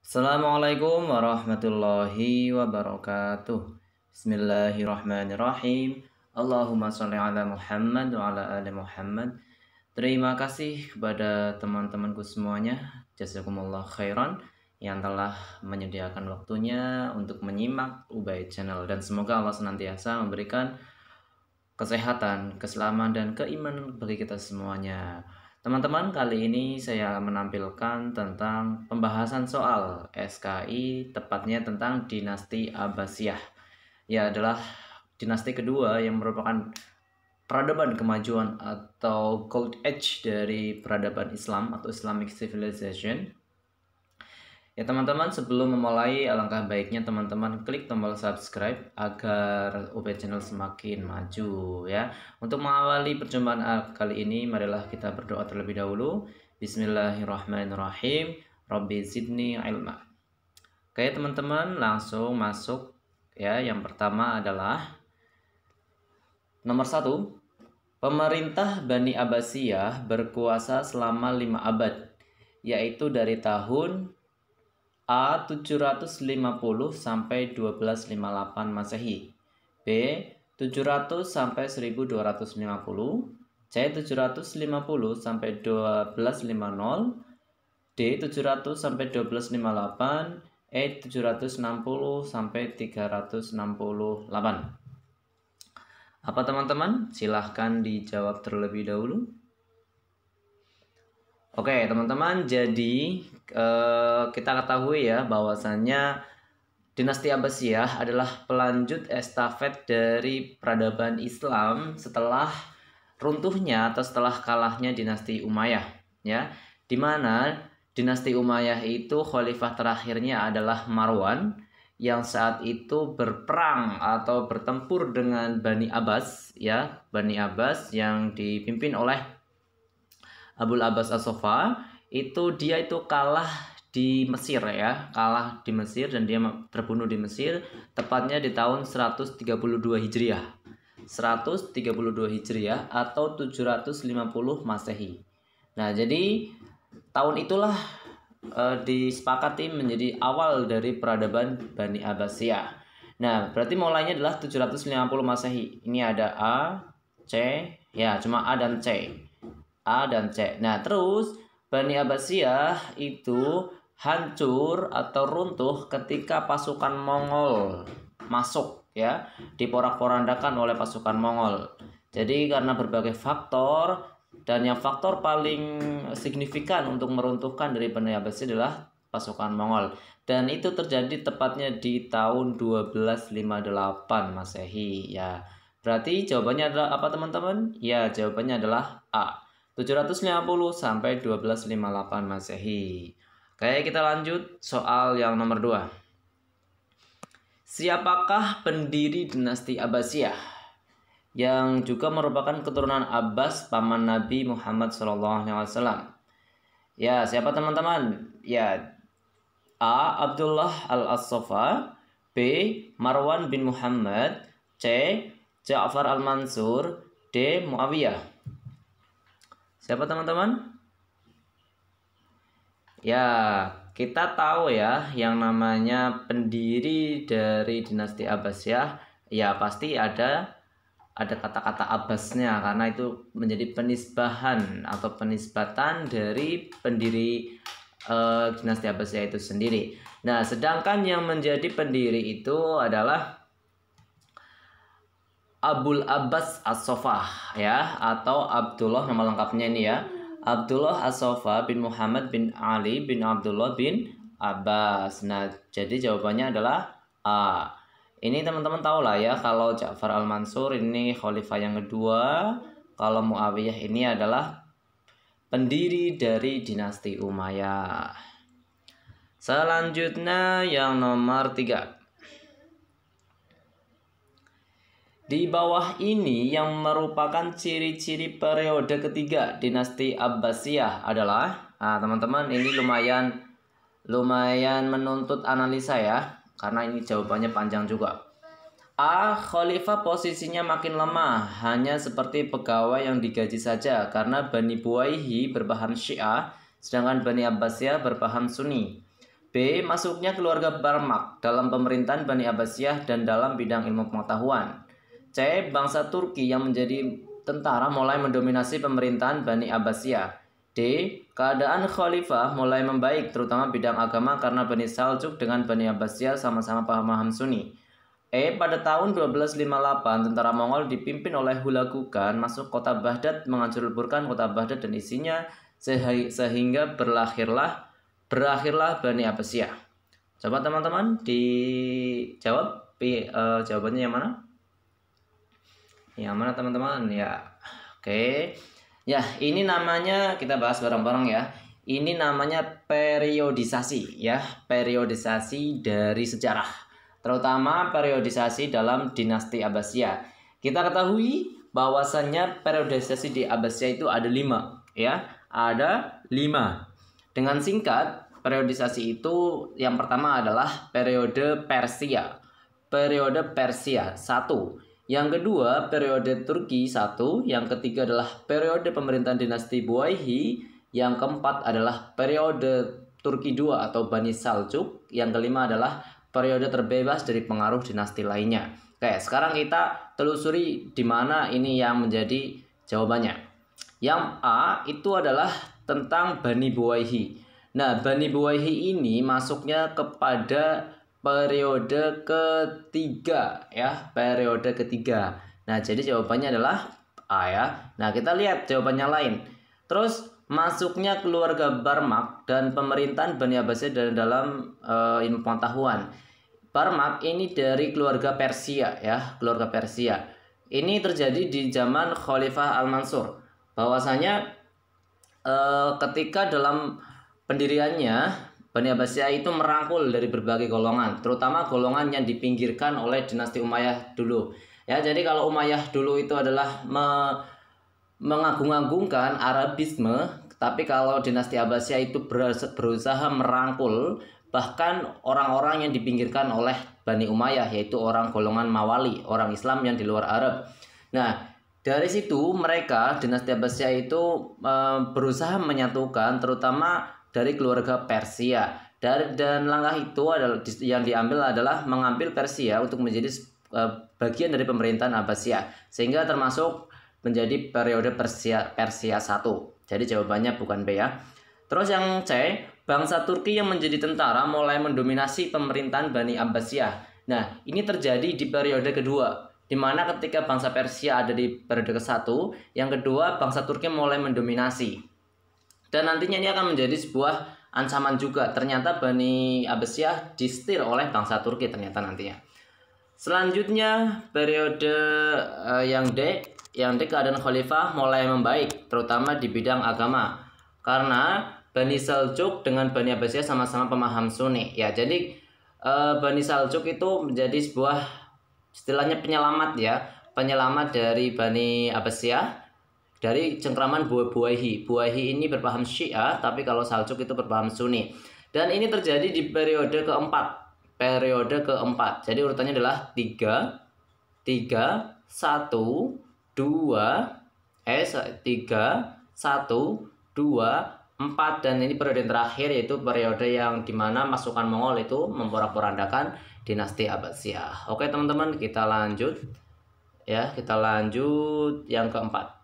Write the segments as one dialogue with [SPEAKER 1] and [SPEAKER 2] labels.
[SPEAKER 1] Assalamualaikum warahmatullahi wabarakatuh. Bismillahirrahmanirrahim. Allahumma sholli ala Muhammad wa ala ali Muhammad. Terima kasih kepada teman-temanku semuanya. Jazakumullah khairan yang telah menyediakan waktunya untuk menyimak Ubay Channel, dan semoga Allah senantiasa memberikan kesehatan, keselamatan, dan keimanan bagi kita semuanya. Teman-teman, kali ini saya menampilkan tentang pembahasan soal SKI, tepatnya tentang dinasti Abbasiyah. Ya, adalah dinasti kedua yang merupakan peradaban kemajuan atau Gold Age dari peradaban Islam atau Islamic Civilization. Ya teman-teman, sebelum memulai, alangkah baiknya teman-teman klik tombol subscribe agar UB Channel semakin maju ya. Untuk mengawali perjumpaan kali ini, marilah kita berdoa terlebih dahulu. Bismillahirrahmanirrahim. Rabbi zidni ilma. Oke teman-teman, langsung masuk ya. Yang pertama adalah nomor 1. Pemerintah Bani Abbasiyah berkuasa selama 5 abad, yaitu dari tahun A 750 sampai 1258 Masehi, B 700 sampai 1250, C 750 sampai 1250, D 700 sampai 1258, E 760 sampai 368. Apa teman-teman? Silahkan dijawab terlebih dahulu. Oke teman-teman, jadi kita ketahui ya bahwasannya dinasti Abbasiyah adalah pelanjut estafet dari peradaban Islam setelah runtuhnya atau setelah kalahnya dinasti Umayyah ya, dimana dinasti Umayyah itu khalifah terakhirnya adalah Marwan yang saat itu berperang atau bertempur dengan Bani Abbas ya, Bani Abbas yang dipimpin oleh Abul Abbas As-Soffa. Dia itu kalah di Mesir ya, kalah di Mesir dan dia terbunuh di Mesir tepatnya di tahun 132 Hijriah. 132 Hijriah atau 750 Masehi. Nah, jadi tahun itulah disepakati menjadi awal dari peradaban Bani Abbasiyah. Nah, berarti mulainya adalah 750 Masehi. Ini ada A, C, ya cuma A dan C. A dan C. Nah, terus Bani Abbasiyah itu hancur atau runtuh ketika pasukan Mongol masuk ya, diporak-porandakan oleh pasukan Mongol. Jadi karena berbagai faktor, dan yang faktor paling signifikan untuk meruntuhkan dari Bani Abbasiyah adalah pasukan Mongol, dan itu terjadi tepatnya di tahun 1258 Masehi ya. Berarti jawabannya adalah apa teman-teman? Ya, jawabannya adalah A. 750 sampai 1258 Masehi. Oke, kita lanjut soal yang nomor 2. Siapakah pendiri dinasti Abbasiyah yang juga merupakan keturunan Abbas paman Nabi Muhammad SAW? Ya, siapa teman-teman? Ya, A. Abdullah al-As-Soffa, B. Marwan bin Muhammad, C. Ja'far al-Mansur, D. Muawiyah. Siapa teman-teman? Ya, kita tahu ya yang namanya pendiri dari dinasti Abbasiyah, ya pasti ada kata-kata Abbasnya karena itu menjadi penisbahan atau penisbatan dari pendiri dinasti Abbasiyah itu sendiri. Nah, sedangkan yang menjadi pendiri itu adalah Abul Abbas As-Soffa ya, atau Abdullah, nama lengkapnya ini ya, Abdullah As-Soffa bin Muhammad bin Ali bin Abdullah bin Abbas. Nah, jadi jawabannya adalah A. Ini teman-teman tahu lah ya, kalau Ja'far al-Mansur ini khalifah yang kedua, kalau Muawiyah ini adalah pendiri dari dinasti Umayyah. Selanjutnya yang nomor 3. Di bawah ini yang merupakan ciri-ciri periode ketiga dinasti Abbasiyah adalah, teman-teman ini lumayan menuntut analisa ya, karena ini jawabannya panjang juga. A. Khalifah posisinya makin lemah, hanya seperti pegawai yang digaji saja karena Bani Buwaihi berpaham Syiah, sedangkan Bani Abbasiyah berpaham Sunni. B. Masuknya keluarga Barmak dalam pemerintahan Bani Abbasiyah dan dalam bidang ilmu pengetahuan. C. Bangsa Turki yang menjadi tentara mulai mendominasi pemerintahan Bani Abbasiyah. D. Keadaan khalifah mulai membaik terutama bidang agama karena Bani Saljuk dengan Bani Abbasiyah sama-sama paham Sunni. E. Pada tahun 1258 tentara Mongol dipimpin oleh Hulagu Khan masuk kota Baghdad menghancurkan kota Baghdad dan isinya sehingga berakhirlah Bani Abbasiyah. Coba teman-teman dijawab. Jawabannya yang mana? Yang mana teman-teman? Ya, oke. Ya, ini namanya kita bahas bareng-bareng ya. Ini namanya periodisasi ya, periodisasi dari sejarah, terutama periodisasi dalam dinasti Abbasiyah. Kita ketahui bahwasannya periodisasi di Abbasiyah itu ada 5 ya, ada 5. Dengan singkat, periodisasi itu yang pertama adalah periode Persia. Periode Persia 1. Yang kedua, periode Turki 1. Yang ketiga adalah periode pemerintahan dinasti Buwayhi. Yang keempat adalah periode Turki 2 atau Bani Saljuk. Yang kelima adalah periode terbebas dari pengaruh dinasti lainnya. Oke, sekarang kita telusuri di mana ini yang menjadi jawabannya. Yang A itu adalah tentang Bani Buwayhi. Nah, Bani Buwayhi ini masuknya kepada periode ketiga ya, periode ketiga. Nah, jadi jawabannya adalah A ya. Nah, kita lihat jawabannya lain. Terus masuknya keluarga Barmak dan pemerintahan Bani Abbasiyah dalam ilmu pengetahuan. Barmak ini dari keluarga Persia ya, keluarga Persia. Ini terjadi di zaman Khalifah Al-Mansur. Bahwasanya ketika dalam pendiriannya Bani Abbasiyah itu merangkul dari berbagai golongan, terutama golongan yang dipinggirkan oleh dinasti Umayyah dulu. Ya, jadi kalau Umayyah dulu itu adalah mengagung-agungkan Arabisme, tapi kalau dinasti Abbasiyah itu berusaha merangkul bahkan orang-orang yang dipinggirkan oleh Bani Umayyah, yaitu orang golongan Mawali, orang Islam yang di luar Arab. Nah, dari situ mereka dinasti Abbasiyah itu berusaha menyatukan terutama dari keluarga Persia. Dan langkah itu adalah yang diambil adalah mengambil Persia untuk menjadi bagian dari pemerintahan Abbasiyah, sehingga termasuk menjadi periode Persia 1. Jadi jawabannya bukan B ya. Terus yang C, bangsa Turki yang menjadi tentara mulai mendominasi pemerintahan Bani Abbasiyah. Nah, ini terjadi di periode kedua, di mana ketika bangsa Persia ada di periode ke-1, yang kedua bangsa Turki mulai mendominasi. Dan nantinya ini akan menjadi sebuah ancaman juga. Ternyata Bani Abbasiyah disetir oleh bangsa Turki ternyata nantinya. Selanjutnya periode yang D keadaan khalifah mulai membaik terutama di bidang agama. Karena Bani Saljuk dengan Bani Abbasiyah sama-sama pemaham Sunni. Ya, jadi Bani Saljuk itu menjadi sebuah istilahnya penyelamat ya, penyelamat dari Bani Abbasiyah dari cengkraman Buwayhi. Buwayhi ini berpaham Syiah, tapi kalau Saljuk itu berpaham Sunni. Dan ini terjadi di periode keempat. Periode keempat. Jadi urutannya adalah 3, 1, 2, 4. Dan ini periode yang terakhir, yaitu periode yang dimana masukan Mongol itu memporak-porandakan dinasti Abbasiyah. Oke teman-teman, kita lanjut. Ya, kita lanjut yang keempat.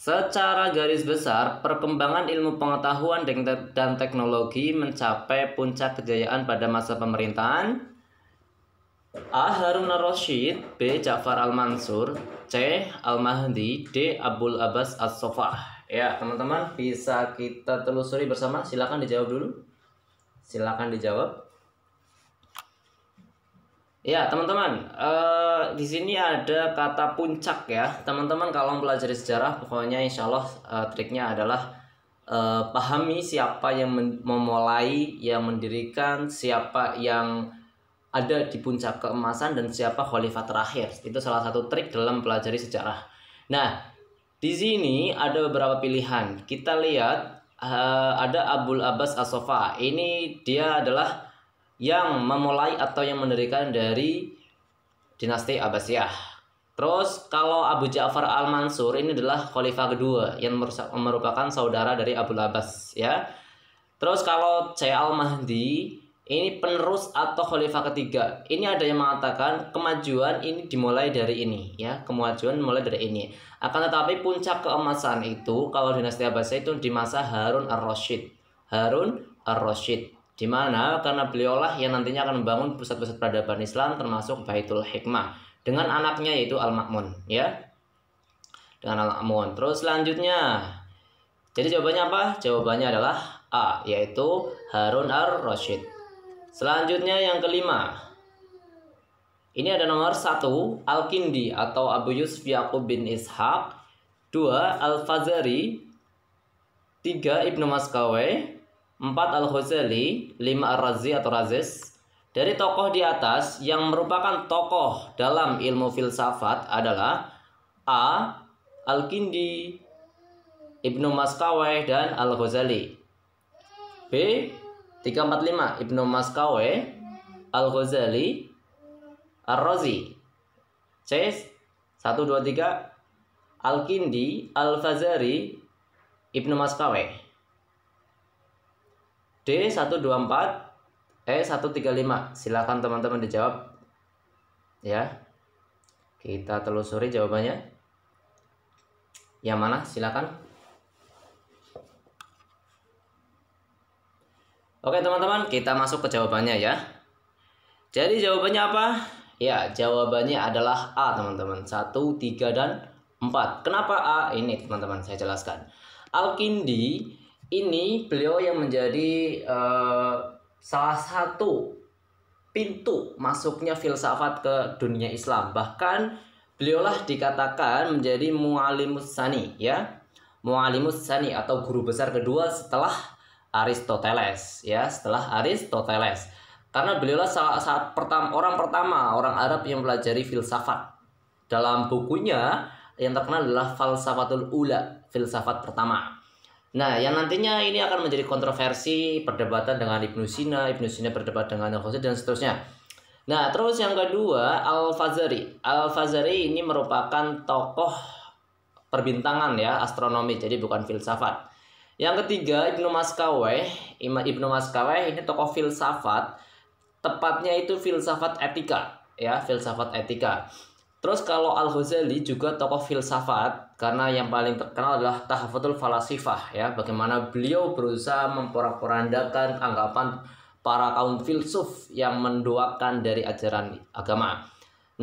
[SPEAKER 1] Secara garis besar, perkembangan ilmu pengetahuan dan teknologi mencapai puncak kejayaan pada masa pemerintahan A. Harun ar-Rasyid, B. Ja'far al-Mansur, C. Al-Mahdi, D. Abul Abbas as-Sofah. Ya, teman-teman bisa kita telusuri bersama. Silakan dijawab dulu. Silakan dijawab. Ya teman-teman, di sini ada kata puncak ya. Teman-teman kalau mempelajari sejarah, pokoknya insya Allah triknya adalah pahami siapa yang memulai, yang mendirikan, siapa yang ada di puncak keemasan, dan siapa khalifah terakhir. Itu salah satu trik dalam mempelajari sejarah. Nah, di sini ada beberapa pilihan. Kita lihat ada Abul Abbas as-Sofah. Ini dia adalah yang memulai atau yang mendirikan dari dinasti Abbasiyah. Terus kalau Abu Ja'far al-Mansur ini adalah khalifah kedua yang merupakan saudara dari Abul Abbas ya. Terus kalau C Al-Mahdi ini penerus atau khalifah ketiga. Ini ada yang mengatakan kemajuan ini dimulai dari ini ya, kemajuan dimulai dari ini. Akan tetapi puncak keemasan itu kalau dinasti Abbasiyah itu di masa Harun ar-Rasyid. Harun ar-Rasyid. Di mana karena beliaulah yang nantinya akan membangun pusat-pusat peradaban Islam termasuk Baitul Hikmah dengan anaknya yaitu Al-Ma'mun ya. Dengan Al-Ma'mun. Terus selanjutnya. Jadi jawabannya apa? Jawabannya adalah A, yaitu Harun ar-Rasyid. Selanjutnya yang kelima. Ini ada nomor 1, Al-Kindi atau Abu Yusuf Yaqub bin Ishaq. 2, Al-Fazari. 3, Ibnu Maskawai. 4, Al-Ghazali. 5, Ar-Razi atau Razis. Dari tokoh di atas yang merupakan tokoh dalam ilmu filsafat adalah A, Al-Kindi, Ibnu Maskawai, dan Al-Ghazali. B, 345, Ibnu Maskawai, Al-Ghazali, Ar-Razi. C, 123, Al-Kindi, Al-Fazari, Ibnu Maskawai. D, 124, E, 135. Silakan teman-teman dijawab ya. Kita telusuri jawabannya. Yang mana? Silakan. Oke teman-teman, kita masuk ke jawabannya ya. Jadi jawabannya apa? Ya, jawabannya adalah A teman-teman. 1, 3, dan 4. Kenapa A? Ini teman-teman saya jelaskan. Al-Kindi ini beliau yang menjadi salah satu pintu masuknya filsafat ke dunia Islam. Bahkan beliaulah dikatakan menjadi mu'allimus tsani ya. Mu'allimus tsani atau guru besar kedua setelah Aristoteles ya, setelah Aristoteles. Karena beliaulah orang pertama orang Arab yang mempelajari filsafat. Dalam bukunya yang terkenal adalah Falsafatul Ula, filsafat pertama. Nah, yang nantinya ini akan menjadi kontroversi perdebatan dengan Ibnu Sina berdebat dengan Al-Ghazali dan seterusnya. Nah, terus yang kedua Al-Fazari. Al-Fazari ini merupakan tokoh perbintangan ya, astronomi, jadi bukan filsafat. Yang ketiga Ibnu Maskawai. Ibnu Maskawai ini tokoh filsafat, tepatnya itu filsafat etika ya, filsafat etika. Terus kalau Al-Ghazali juga tokoh filsafat karena yang paling terkenal adalah Tahfatul Falasifah ya, bagaimana beliau berusaha memporak-porandakan anggapan para kaum filsuf yang menduakan dari ajaran agama.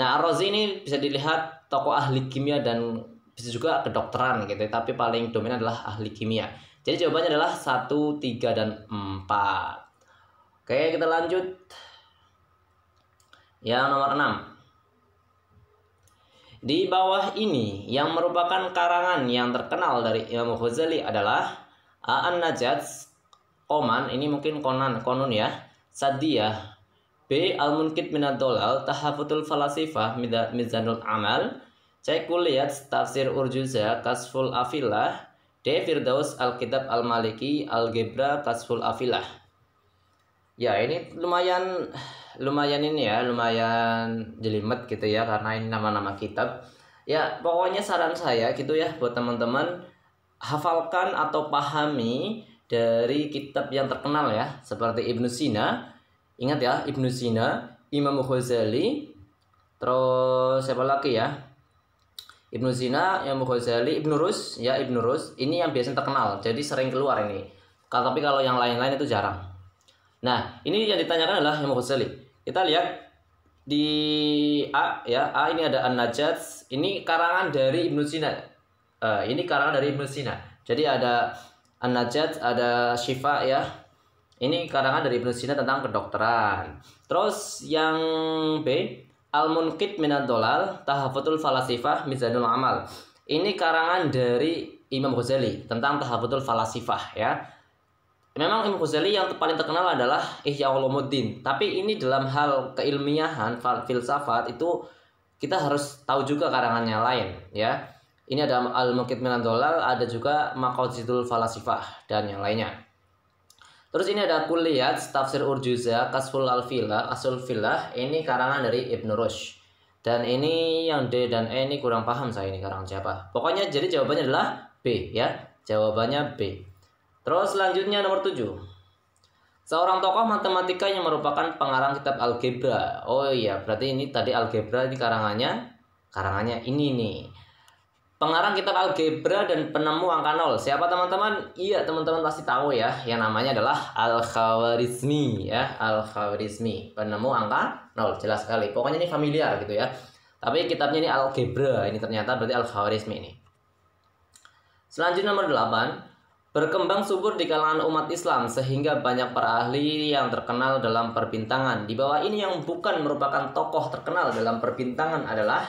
[SPEAKER 1] Nah, Ar-Razi ini bisa dilihat tokoh ahli kimia dan bisa juga kedokteran gitu, tapi paling dominan adalah ahli kimia. Jadi jawabannya adalah 1, 3, dan 4. Oke, kita lanjut. Yang nomor 6. Di bawah ini yang merupakan karangan yang terkenal dari Imam Ghazali adalah A. An-Najat, Qoman, ini mungkin konun ya, Sadiyah. B. Al-Munqidh minad Dhalal, Tahaffutul Falasifah, Mizanul Amal. C. Kulliyat Tafsir Urjuza, Kasful Afilah. D. Firdaus Al-Kitab Al-Maliki, Al-Gebra, Kasful Afilah. Ya, ini lumayan ini ya, lumayan jelimet gitu ya, karena ini nama-nama kitab. Ya, pokoknya saran saya gitu ya buat teman-teman, hafalkan atau pahami dari kitab yang terkenal ya, seperti Ibnu Sina. Ingat ya, Ibnu Sina, Imam Ghazali, terus siapa lagi ya? Ibnu Sina, Imam Ghazali, Ibnu Rus ya, Ibnu Rus. Ini yang biasanya terkenal, jadi sering keluar ini. Tapi kalau yang lain-lain itu jarang. Nah, ini yang ditanyakan adalah Imam Ghazali. Kita lihat di A ya, A ini ada An-Najat. Ini karangan dari Ibnu Sina. Ini karangan dari Ibnu Sina. Jadi ada An-Najat, ada Syifa ya. Ini karangan dari Ibnu Sina tentang kedokteran. Terus yang B, Al-Munqidh minad Dhalal, Tahaffutul Falasifah, Mizanul Amal. Ini karangan dari Imam Ghazali tentang Tahaffutul Falasifah ya. Memang Imam Ghazali yang paling terkenal adalah Ihya Ulumuddin. Tapi ini dalam hal keilmiahan, filsafat itu kita harus tahu juga karangannya lain ya. Ini ada Al-Munqidh minad Dhalal, ada juga Maqasidul Falasifah dan yang lainnya. Terus ini ada Kulliyat Tafsir Urjuza, Kasful Al-Filah, Asul Filah. Ini karangan dari Ibnu Rushd. Dan ini yang D dan E ini kurang paham saya, ini karangan siapa. Pokoknya jadi jawabannya adalah B ya. Jawabannya B. Terus selanjutnya nomor 7. Seorang tokoh matematika yang merupakan pengarang kitab algebra. Oh iya, berarti ini tadi algebra, ini karangannya ini nih. Pengarang kitab algebra dan penemu angka nol. Siapa teman-teman? Iya, teman-teman pasti tahu ya. Yang namanya adalah Al-Khawarizmi ya, Al-Khawarizmi, penemu angka nol. Jelas sekali. Pokoknya ini familiar gitu ya. Tapi kitabnya ini algebra. Ini ternyata berarti Al-Khawarizmi ini. Selanjutnya nomor 8. Berkembang subur di kalangan umat Islam sehingga banyak para ahli yang terkenal dalam perbintangan. Di bawah ini yang bukan merupakan tokoh terkenal dalam perbintangan adalah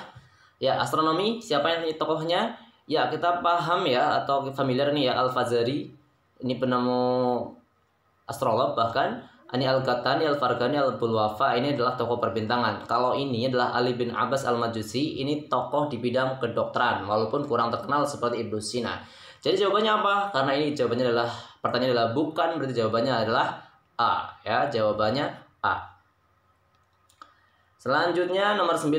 [SPEAKER 1] ya astronomi. Siapa yang ini tokohnya? Ya kita paham ya atau familiar nih ya, Al-Fazari. Ini penemu astrolog bahkan. Ini Al-Ghattani, Al-Farghani, Al-Bulwafa, ini adalah tokoh perbintangan. Kalau ini adalah Ali bin Abbas Al-Majusi, ini tokoh di bidang kedokteran walaupun kurang terkenal seperti Ibnu Sina. Jadi jawabannya apa? Karena ini jawabannya adalah, pertanyaan adalah bukan, berarti jawabannya adalah A ya, jawabannya A. Selanjutnya nomor 9.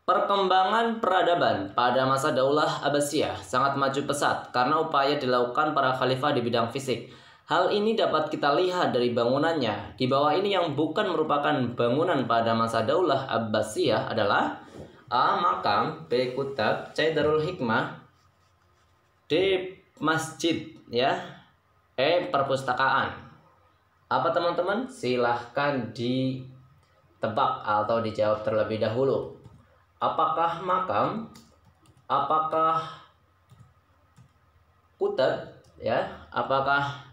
[SPEAKER 1] Perkembangan peradaban pada masa Daulah Abbasiyah sangat maju pesat karena upaya dilakukan para khalifah di bidang fisik. Hal ini dapat kita lihat dari bangunannya. Di bawah ini yang bukan merupakan bangunan pada masa Daulah Abbasiyah adalah A. Makam, B. Kutab, C. Darul Hikmah, D. Masjid ya, E. Perpustakaan. Apa teman-teman? Silahkan ditebak atau dijawab terlebih dahulu. Apakah makam? Apakah kutab ya? Apakah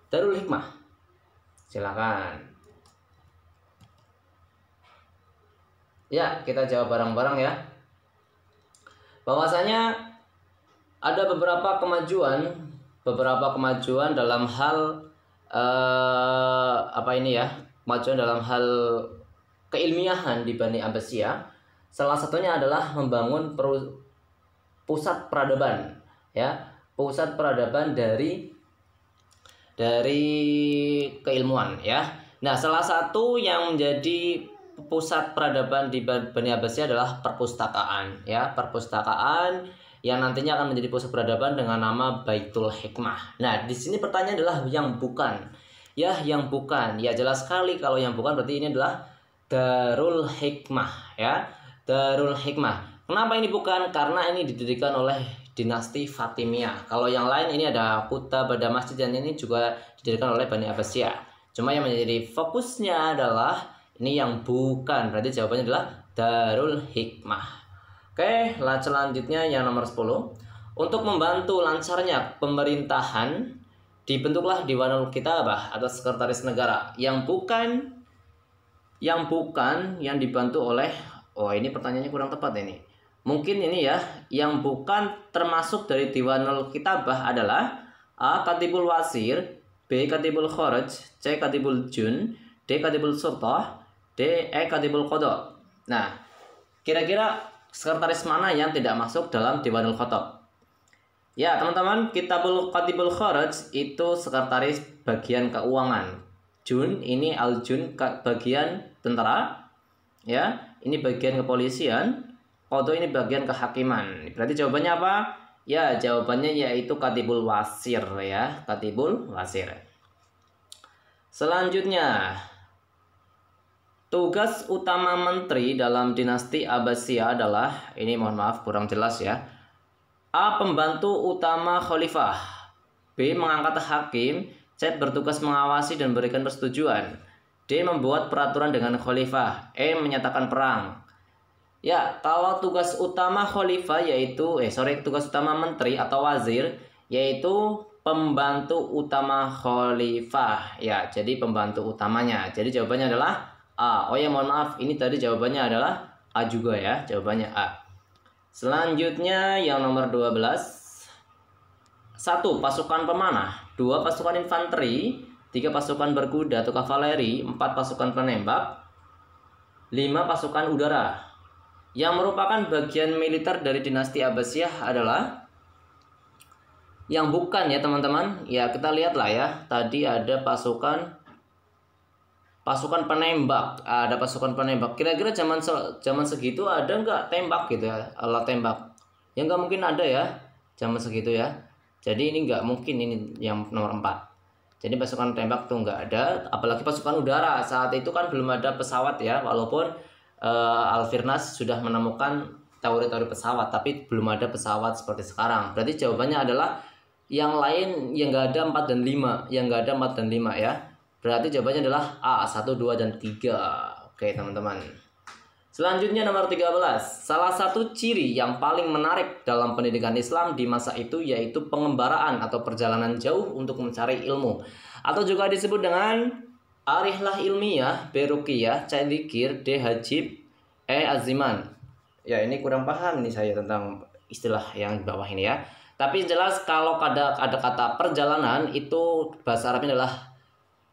[SPEAKER 1] Darul Hikmah? Silakan. Ya, kita jawab bareng-bareng ya. Bahwasanya ada beberapa kemajuan dalam hal kemajuan dalam hal keilmiahan di Bani Abbasiyah. Salah satunya adalah membangun pusat peradaban ya, pusat peradaban dari keilmuan ya. Nah, salah satu yang menjadi pusat peradaban di Bani Abbasiyah adalah perpustakaan ya, perpustakaan yang nantinya akan menjadi pusat peradaban dengan nama Baitul Hikmah. Nah, di sini pertanyaan adalah yang bukan. Ya, yang bukan. Ya, jelas sekali kalau yang bukan berarti ini adalah Darul Hikmah ya. Darul Hikmah. Kenapa ini bukan? Karena ini didirikan oleh dinasti Fatimiyah. Kalau yang lain ini ada kutab, ada masjid, dan ini juga didirikan oleh Bani Abbasiyah. Cuma yang menjadi fokusnya adalah ini yang bukan. Berarti jawabannya adalah Darul Hikmah. Oke, selanjutnya yang nomor 10. Untuk membantu lancarnya pemerintahan, dibentuklah Diwanul Kitabah atau Sekretaris Negara. Yang dibantu oleh, oh ini pertanyaannya kurang tepat ini. Mungkin ini ya, yang bukan termasuk dari Diwanul Kitabah adalah A. Katibul Wasir, B. Katibul Kharaj, C. Katibul Jun, D. Katibul Sultah, D. E. Katibul Qadha. Nah, kira-kira sekretaris mana yang tidak masuk dalam Diwanul Khotob? Ya, teman-teman, Katibul Kharaj itu sekretaris bagian keuangan. Jun ini Al-Jun bagian tentara. Ya, ini bagian kepolisian. Qadha ini bagian kehakiman. Berarti jawabannya apa? Ya, jawabannya yaitu Katibul Wasir ya, Katibul Wasir. Selanjutnya, tugas utama menteri dalam dinasti Abbasiyah adalah, ini mohon maaf kurang jelas ya. A. Pembantu utama khalifah, B. Mengangkat hakim, C. Bertugas mengawasi dan berikan persetujuan, D. Membuat peraturan dengan khalifah, E. Menyatakan perang. Ya, kalau tugas utama khalifah tugas utama menteri atau wazir yaitu pembantu utama khalifah ya, jadi pembantu utamanya. Jadi jawabannya adalah A. Oh ya, mohon maaf, ini tadi jawabannya adalah A juga ya, jawabannya A. Selanjutnya yang nomor 12. 1. Pasukan pemanah, 2. Pasukan infanteri, 3. Pasukan berkuda atau kavaleri, 4. Pasukan penembak, 5. Pasukan udara. Yang merupakan bagian militer dari dinasti Abbasiyah adalah yang bukan ya teman-teman. Ya, kita lihatlah ya, tadi ada pasukan penembak, ada pasukan penembak. Kira-kira zaman segitu ada nggak tembak gitu ya, alat tembak? Ya nggak mungkin ada ya zaman segitu ya. Jadi ini nggak mungkin, ini yang nomor 4. Jadi pasukan tembak tuh nggak ada, apalagi pasukan udara. Saat itu kan belum ada pesawat ya, walaupun Al-Firnas sudah menemukan teori-teori pesawat, tapi belum ada pesawat seperti sekarang. Berarti jawabannya adalah yang lain yang nggak ada 4 dan 5, yang nggak ada 4 dan 5 ya. Berarti jawabannya adalah A, 1, 2, dan 3. Oke teman-teman. Selanjutnya nomor 13. Salah satu ciri yang paling menarik dalam pendidikan Islam di masa itu yaitu pengembaraan atau perjalanan jauh untuk mencari ilmu. Atau juga disebut dengan arihlah ilmiah, B ruqyah, C dzikir, D hajib, E aziman. Ya ini kurang paham nih saya tentang istilah yang di bawah ini ya. Tapi jelas kalau ada kata perjalanan itu bahasa Arabnya adalah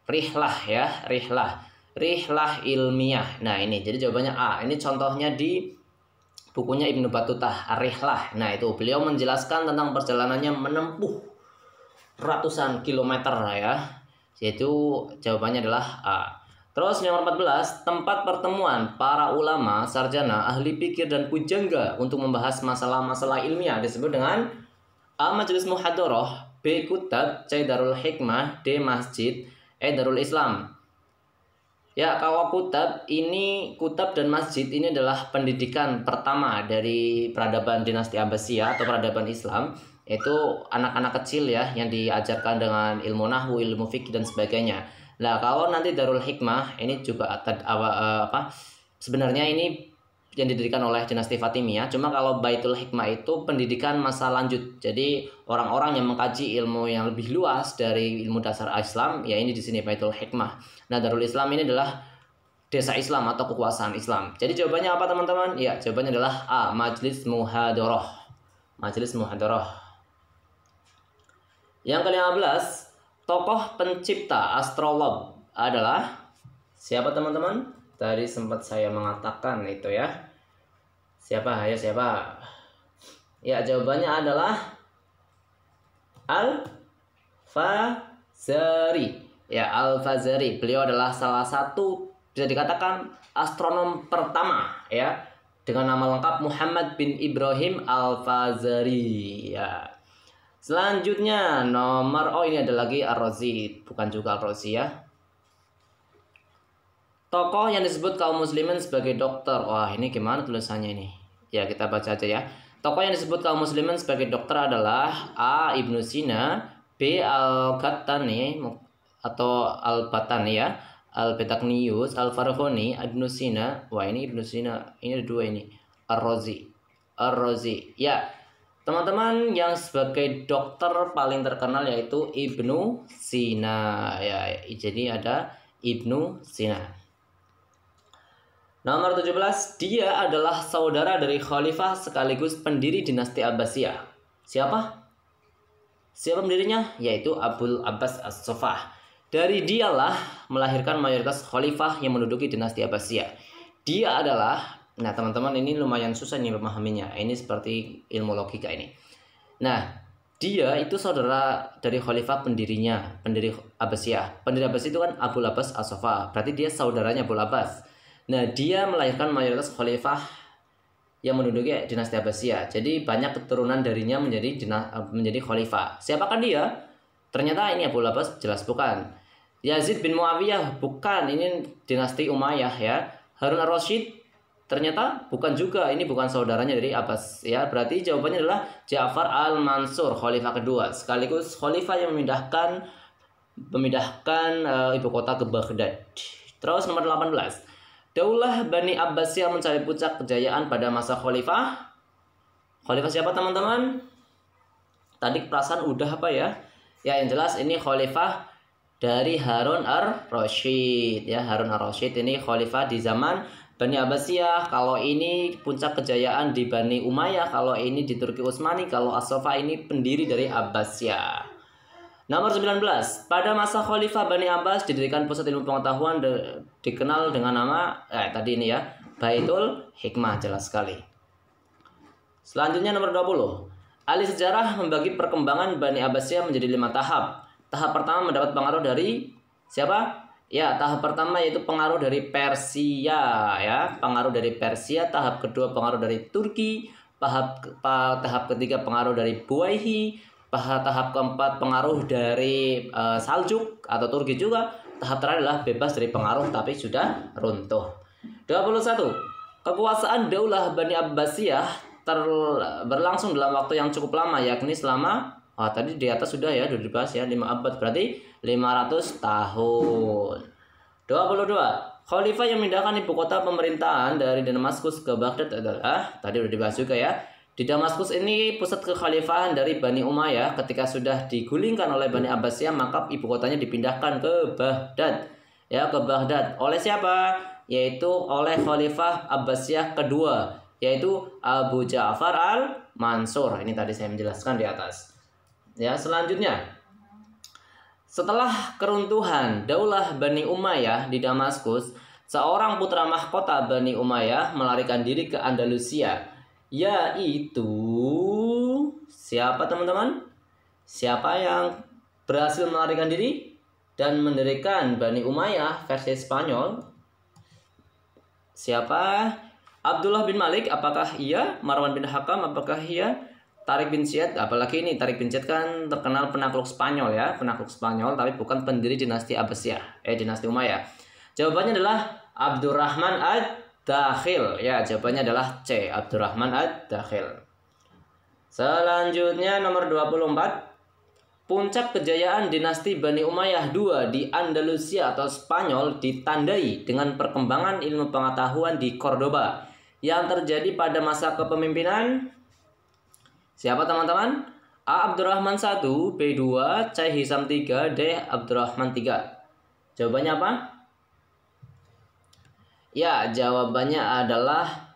[SPEAKER 1] rihlah ya, rihlah ilmiah. Nah ini jadi jawabannya A. Ini contohnya di bukunya Ibnu Battutah, Rihlah. Nah itu beliau menjelaskan tentang perjalanannya menempuh ratusan kilometer ya. Yaitu jawabannya adalah A. Terus nomor 14, tempat pertemuan para ulama, sarjana, ahli pikir dan pujangga untuk membahas masalah-masalah ilmiah disebut dengan A. Majelis Muhadarah, B. Kutab, C. Darul Hikmah, D. Masjid, E. Darul Islam. Ya, kalau kutab dan masjid ini adalah pendidikan pertama dari peradaban dinasti Abbasiyah atau peradaban Islam, yaitu anak-anak kecil ya yang diajarkan dengan ilmu nahwu, ilmu fikih dan sebagainya. Nah, kalau nanti Darul Hikmah ini juga sebenarnya ini yang didirikan oleh dinasti Fatimiyah. Cuma kalau Baitul Hikmah itu pendidikan masa lanjut. Jadi orang-orang yang mengkaji ilmu yang lebih luas dari ilmu dasar Islam, ya ini di sini Baitul Hikmah. Nah, Darul Islam ini adalah desa Islam atau kekuasaan Islam. Jadi jawabannya apa teman-teman? Ya, jawabannya adalah A. Majelis Muhadarah. Majelis Muhadarah. Yang ke-15, tokoh pencipta astrolog adalah siapa teman-teman? Tadi sempat saya mengatakan itu ya. Siapa? Ayo siapa? Ya, jawabannya adalah Al-Fazari. Ya, Al-Fazari. Beliau adalah salah satu bisa dikatakan astronom pertama ya, dengan nama lengkap Muhammad bin Ibrahim Al-Fazari ya. Selanjutnya ini ada lagi Ar-Razi, bukan juga Ar-Razi ya. Tokoh yang disebut kaum muslimin sebagai dokter. Wah, ini gimana tulisannya ini? Ya, kita baca aja ya. Tokoh yang disebut kaum muslimin sebagai dokter adalah A. Ibnu Sina, B. Al-Ghattani atau Al-Batani ya, Al-Betaknius, Al-Farghani, Ibnu Sina. Wah, ini Ibnu Sina. Ini ada dua ini. Ar-Razi. Ya, teman-teman yang sebagai dokter paling terkenal yaitu Ibnu Sina ya. Jadi ada Ibnu Sina. Nomor 17, dia adalah saudara dari khalifah sekaligus pendiri dinasti Abbasiyah. Siapa pendirinya? Yaitu Abul Abbas As-Saffah. Dari dialah melahirkan mayoritas khalifah yang menduduki dinasti Abbasiyah. Dia adalah, nah teman-teman ini lumayan susah nih memahaminya. Ini seperti ilmu logika ini. Nah, dia itu saudara dari khalifah pendiri Abbasiyah. Pendiri Abbasiyah itu kan Abul Abbas As-Saffah. Berarti dia saudaranya Abul Abbas. Nah, dia melahirkan mayoritas khalifah yang menduduki dinasti Abbasiyah. Jadi banyak keturunan darinya menjadi khalifah. Siapakah dia? Ternyata ini Abul Abbas, jelas bukan. Yazid bin Muawiyah, bukan. Ini dinasti Umayyah ya. Harun ar-Rasyid, ternyata bukan juga. Ini bukan saudaranya dari Abbas ya. Berarti jawabannya adalah Ja'far al-Mansur, khalifah kedua, sekaligus khalifah yang memindahkan ibu kota ke Baghdad. Terus nomor 18. Daulah Bani Abbasiyah mencapai puncak kejayaan pada masa khalifah. Khalifah siapa teman-teman? Tadi perasaan udah apa ya? Ya, yang jelas ini khalifah dari Harun ar-Rasyid ya. Harun ar-Rasyid ini khalifah di zaman Bani Abbasiyah. Kalau ini puncak kejayaan di Bani Umayyah, kalau ini di Turki Utsmani, kalau As-Saffah ini pendiri dari Abbasiyah. Nomor 19. Pada masa Khalifah Bani Abbas didirikan pusat ilmu pengetahuan dikenal dengan nama tadi ini ya, Baitul Hikmah, jelas sekali. Selanjutnya nomor 20. Ahli sejarah membagi perkembangan Bani Abbasiyah menjadi 5 tahap. Tahap pertama mendapat pengaruh dari siapa? Ya, tahap pertama yaitu pengaruh dari Persia ya, pengaruh dari Persia. Tahap kedua pengaruh dari Turki. Tahap ketiga pengaruh dari Buwayhi. tahap keempat pengaruh dari Saljuk atau Turki juga. Tahap terakhir adalah bebas dari pengaruh tapi sudah runtuh. 21. Kekuasaan Daulah Bani Abbasiyah berlangsung dalam waktu yang cukup lama, yakni selama tadi di atas sudah ya, sudah dibahas ya, 5 abad, berarti 500 tahun. 22. Khalifah yang memindahkan ibu kota pemerintahan dari Damaskus ke Baghdad adalah, tadi sudah dibahas juga ya, di Damaskus ini pusat kekhalifahan dari Bani Umayyah. Ketika sudah digulingkan oleh Bani Abbasiyah, maka ibu kotanya dipindahkan ke Baghdad. Ya, ke Baghdad. Oleh siapa? Yaitu oleh Khalifah Abbasiyah kedua, yaitu Abu Ja'far al-Mansur. Ini tadi saya menjelaskan di atas. Ya, selanjutnya. Setelah keruntuhan Daulah Bani Umayyah di Damaskus, seorang putra mahkota Bani Umayyah melarikan diri ke Andalusia, yaitu siapa teman-teman? Siapa yang berhasil melarikan diri dan mendirikan Bani Umayyah versi Spanyol? Siapa? Abdullah bin Malik, apakah iya? Marwan bin Hakam, apakah iya? Tariq bin Ziyad, apalagi ini Tariq bin Ziyad kan terkenal penakluk Spanyol ya, penakluk Spanyol, tapi bukan pendiri dinasti Abbasiyah, dinasti Umayyah. Jawabannya adalah Abdurrahman ad-Dakhil. Ya, jawabannya adalah C, Abdurrahman ad-Dakhil. Selanjutnya nomor 24. Puncak kejayaan dinasti Bani Umayyah II di Andalusia atau Spanyol ditandai dengan perkembangan ilmu pengetahuan di Cordoba yang terjadi pada masa kepemimpinan siapa teman-teman? A. Abdurrahman 1, B 2, C. Hisam 3, D. Abdurrahman 3. Jawabannya apa? Ya, jawabannya adalah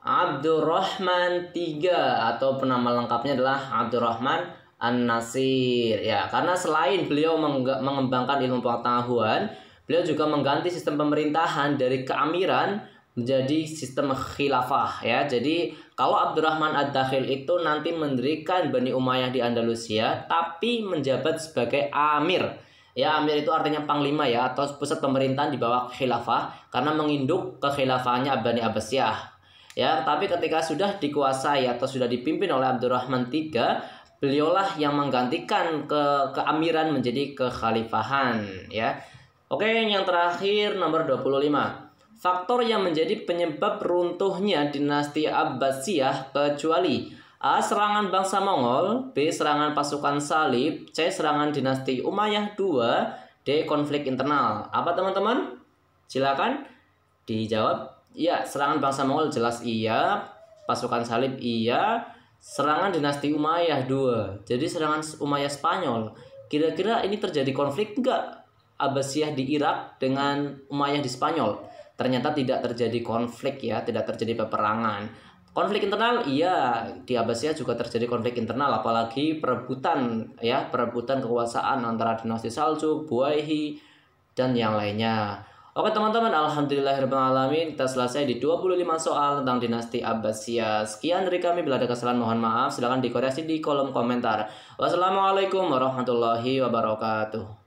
[SPEAKER 1] Abdurrahman 3 atau nama lengkapnya adalah Abdurrahman An-Nasir. Ya, karena selain beliau mengembangkan ilmu pengetahuan, beliau juga mengganti sistem pemerintahan dari keamiran menjadi sistem khilafah ya. Jadi kalau Abdurrahman ad-Dakhil itu nanti mendirikan Bani Umayyah di Andalusia tapi menjabat sebagai amir. Ya, amir itu artinya panglima ya, atau pusat pemerintahan di bawah khilafah karena menginduk kekhilafahannya Bani Abbasiyah. Ya, tapi ketika sudah dikuasai atau sudah dipimpin oleh Abdurrahman III, beliaulah yang menggantikan keamiran menjadi kekhalifahan ya. Oke, yang terakhir nomor 25. Faktor yang menjadi penyebab runtuhnya dinasti Abbasiyah kecuali A. Serangan bangsa Mongol, B. Serangan pasukan salib, C. Serangan dinasti Umayyah II, D. Konflik internal. Apa teman-teman? Silakan dijawab. Ya, serangan bangsa Mongol jelas iya, pasukan salib iya, serangan dinasti Umayyah II. Jadi serangan Umayyah Spanyol. Kira-kira ini terjadi konflik enggak Abbasiyah di Irak dengan Umayyah di Spanyol? Ternyata tidak terjadi konflik ya, tidak terjadi peperangan. Konflik internal iya, di Abbasiyah juga terjadi konflik internal, apalagi perebutan kekuasaan antara dinasti Saljuk, Buaihi dan yang lainnya. Oke teman-teman, alhamdulillahirrahmanirrahim, kita selesai di 25 soal tentang dinasti Abbasiyah. Sekian dari kami, bila ada kesalahan mohon maaf, silahkan dikoreksi di kolom komentar. Wassalamualaikum warahmatullahi wabarakatuh.